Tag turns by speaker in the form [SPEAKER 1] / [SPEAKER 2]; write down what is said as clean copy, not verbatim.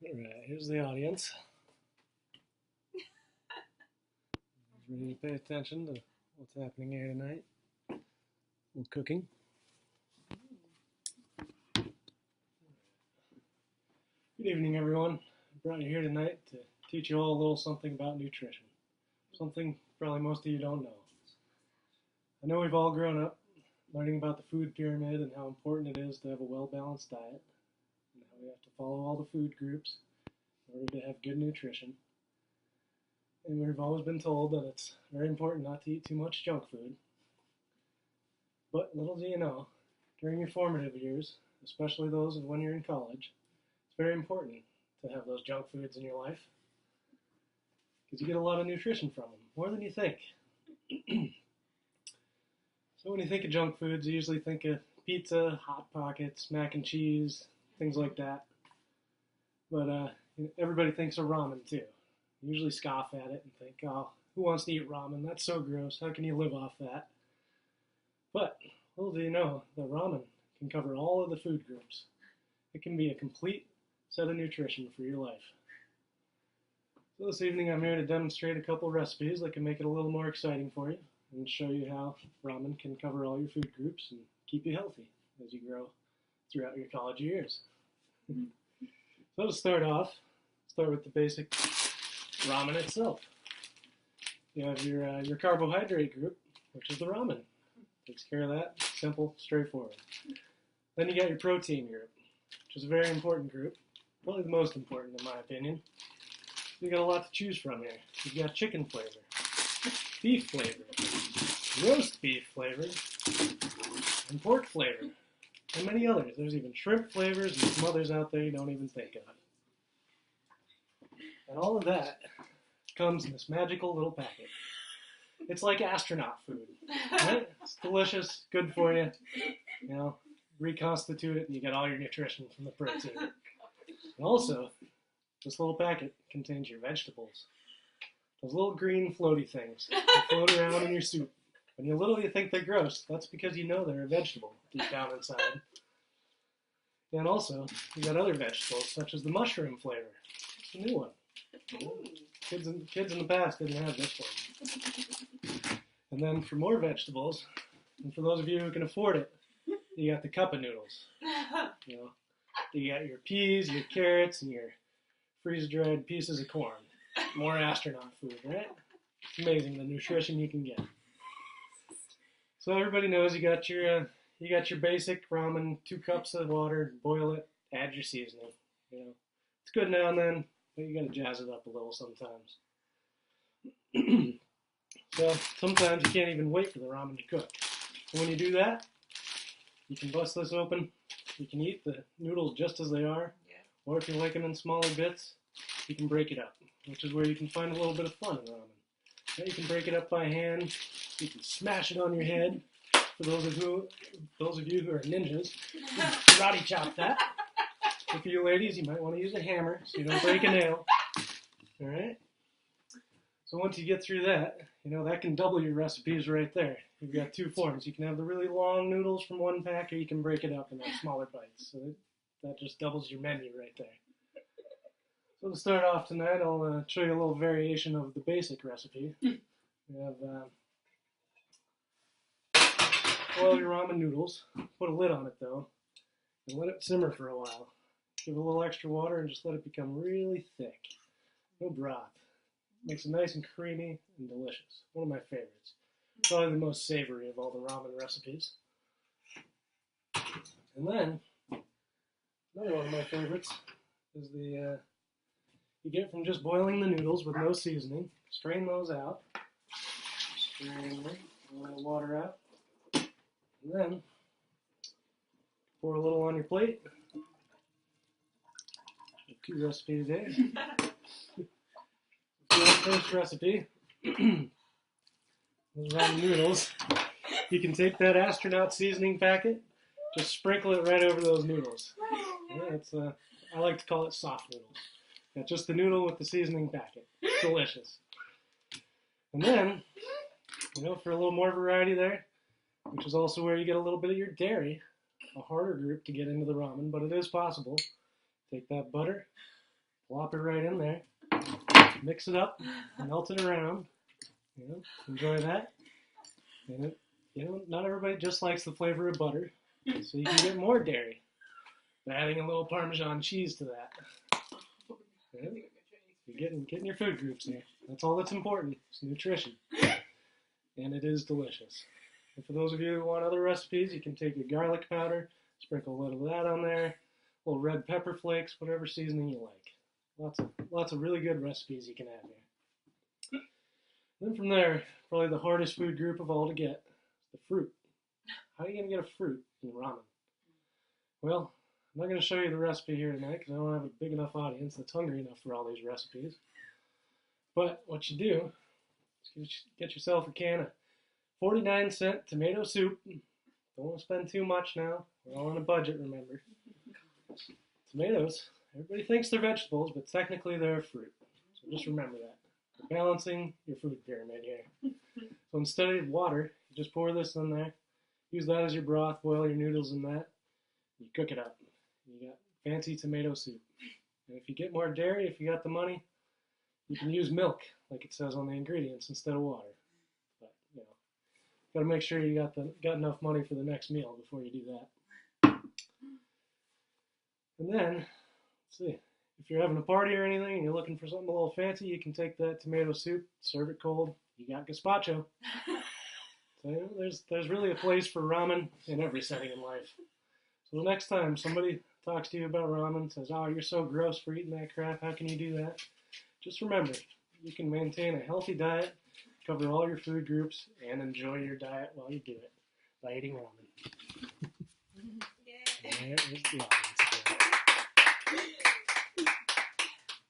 [SPEAKER 1] Alright, here's the audience. Ready to pay attention to what's happening here tonight. A little cooking. Good evening, everyone. I brought you here tonight to teach you all a little something about nutrition. Something probably most of you don't know. I know we've all grown up learning about the food pyramid and how important it is to have a well-balanced diet, and how we have to follow all the food groups in order to have good nutrition. And we've always been told that it's very important not to eat too much junk food. But little do you know, during your formative years, especially those of when you're in college, it's very important to have those junk foods in your life, because you get a lot of nutrition from them, more than you think. So when you think of junk foods, you usually think of pizza, Hot Pockets, mac and cheese, things like that. But everybody thinks of ramen too. You usually scoff at it and think, oh, who wants to eat ramen? That's so gross. How can you live off that? But little do you know that ramen can cover all of the food groups. It can be a complete set of nutrition for your life. So this evening I'm here to demonstrate a couple recipes that can make it a little more exciting for you and show you how ramen can cover all your food groups and keep you healthy as you grow throughout your college years. So to start off, start with the basic ramen itself. You have your carbohydrate group, which is the ramen. Takes care of that. Simple, straightforward. Then you got your protein group, which is a very important group. Probably the most important in my opinion. You got a lot to choose from here. You've got chicken flavor, beef flavor, roast beef flavor, and pork flavor, and many others. There's even shrimp flavors and some others out there you don't even think of. And all of that comes in this magical little packet. It's like astronaut food, right? It's delicious, good for you. You know, reconstitute it and you get all your nutrition from the protein. And also, this little packet contains your vegetables. Those little green floaty things that float around in your soup. When you think they're gross, that's because you know they're a vegetable deep down inside. And also, you got other vegetables, such as the mushroom flavor. It's a new one. Kids in the past didn't have this one. And then for more vegetables, and for those of you who can afford it, you got the cup of noodles. You know, you got your peas, your carrots, and your freeze-dried pieces of corn. More astronaut food, right? It's amazing the nutrition you can get. So everybody knows you got your basic ramen, 2 cups of water, boil it, add your seasoning. You know, it's good now and then, but you gotta jazz it up a little sometimes. So sometimes you can't even wait for the ramen to cook. So when you do that, you can bust this open. You can eat the noodles just as they are, or if you like them in smaller bits, you can break it up, which is where you can find a little bit of fun in ramen. Now you can break it up by hand. You can smash it on your head. For those of you who are ninjas, you can karate chop that. And for you ladies, you might want to use a hammer so you don't break a nail. All right. So once you get through that, you know that can double your recipes right there. You've got 2 forms. You can have the really long noodles from one pack, or you can break it up and have smaller bites. So that just doubles your menu right there. So to start off tonight, I'll show you a little variation of the basic recipe. We have boil your ramen noodles, put a lid on it though, and let it simmer for a while. Give it a little extra water and just let it become really thick. No broth. Makes it nice and creamy and delicious. One of my favorites. Probably the most savory of all the ramen recipes. And then, another one of my favorites is the you get from just boiling the noodles with no seasoning. Strain those out. Strain all the water out. And then, pour a little on your plate. 2 recipes there. For the first recipe, those ramen noodles, you can take that astronaut seasoning packet, just sprinkle it right over those noodles. Yeah, I like to call it soft noodles. Yeah, just the noodle with the seasoning packet. Delicious. And then, you know, for a little more variety there, which is also where you get a little bit of your dairy, a harder group to get into the ramen, but it is possible. Take that butter, Plop it right in there. Mix it up, melt it around. Enjoy that. And not everybody just likes the flavor of butter, so you can get more dairy by adding a little Parmesan cheese to that. You're getting your food groups here. That's all that's important. It's nutrition, and it is delicious. And for those of you who want other recipes, you can take your garlic powder, sprinkle a little of that on there, a little red pepper flakes, whatever seasoning you like. Lots of really good recipes you can add here. Then from there, probably the hardest food group of all to get, the fruit. How are you going to get a fruit in ramen? Well, I'm not going to show you the recipe here tonight because I don't have a big enough audience that's hungry enough for all these recipes. But what you do is get yourself a can of 49-cent tomato soup. Don't want to spend too much now. We're all on a budget, remember. Tomatoes, everybody thinks they're vegetables, but technically they're a fruit. So just remember that. You're balancing your food pyramid here. So instead of water, you just pour this in there. Use that as your broth, boil your noodles in that. You cook it up. You got fancy tomato soup. And if you get more dairy, if you got the money, you can use milk, like it says on the ingredients, instead of water. But, got to make sure you got enough money for the next meal before you do that. And then, let's see, if you're having a party or anything and you're looking for something a little fancy, you can take that tomato soup, serve it cold. You got gazpacho. So there's really a place for ramen in every setting in life. So the next time somebody talks to you about ramen, says, "Oh, you're so gross for eating that crap. How can you do that?" Just remember, you can maintain a healthy diet, cover all your food groups, and enjoy your diet while you do it by eating ramen. There is the audience.